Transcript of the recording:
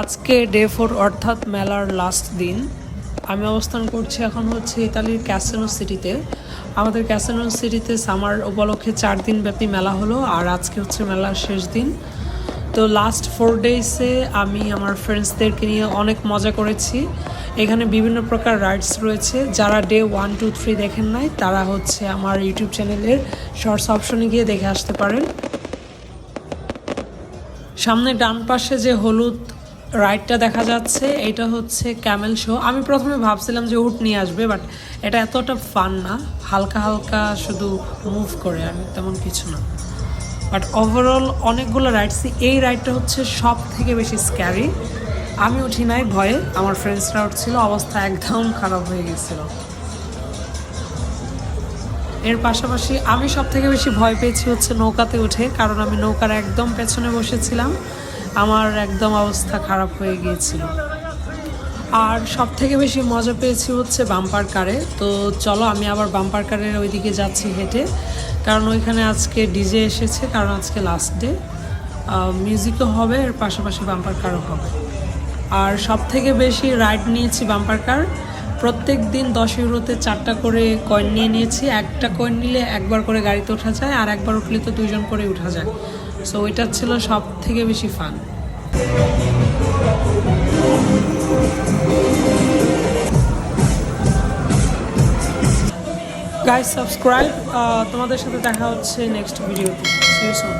আজকে ডে 4 অর্থাৎ মেলার লাস্ট দিন। আমি অবস্থান করছি এখন হচ্ছে ইতালির ক্যাসেনো সিটিতে। আমাদের ক্যাসেনো সিটিতে সামার উপলক্ষে 4 দিন ব্যাপী মেলা হলো, আর আজকে হচ্ছে মেলার শেষ দিন। তো লাস্ট 4 ডেজে আমি আমার ফ্রেন্ডসদেরকে নিয়ে অনেক মজা করেছি। এখানে বিভিন্ন প্রকার রাইডস রয়েছে। যারা ডে 1, 2, 3 দেখেন নাই তারা হচ্ছে আমার ইউটিউব চ্যানেলের শর্টস অপশনে গিয়ে দেখে আসতে পারেন। সামনে ডান পাশে যে হলুদ রাইডটা দেখা যাচ্ছে এটা হচ্ছে ক্যামেল শো। আমি প্রথমে ভাবছিলাম যে উট নিয়ে আসবে, বাট এটা এতটা ফান না, হালকা হালকা শুধু মুভ করে, আর তেমন কিছু না। বাট ওভারঅল অনেকগুলো রাইডসই, এই রাইডটা হচ্ছে সব থেকে বেশি স্ক্যারি। আমি উঠি নাই ভয়ে, আমার ফ্রেন্ডসরা উঠছিল, অবস্থা একদম খারাপ হয়ে গেছিল। এর পাশাপাশি আমি সব থেকে বেশি ভয় পেয়েছি হচ্ছে নৌকাতে উঠে, কারণ আমি নৌকার একদম পেছনে বসেছিলাম, আমার একদম অবস্থা খারাপ হয়ে গিয়েছিল। আর সব থেকে বেশি মজা পেয়েছি হচ্ছে বাম্পার কারে। তো চলো আমি আবার বাম্পার কারের ওইদিকে যাচ্ছি হেঁটে, কারণ ওইখানে আজকে ডিজে এসেছে, কারণ আজকে লাস্ট ডে। মিউজিকও হবে, এর পাশাপাশি বাম্পার কারও হবে। আর সব থেকে বেশি রাইড নিয়েছি বাম্পার কার। প্রত্যেক দিন 10 ইউরোতে 4টা করে কয়েন নিয়েছি। একটা কয়েন নিলে একবার করে গাড়িতে ওঠা যায়, আর একবার উঠলে তো 2জন করে উঠা যায়। সো ওইটা ছিল সব থেকে বেশি ফান। Guys subscribe. তোমাদের সাথে দেখা হচ্ছে নেক্সট ভিডিওতে। See you soon.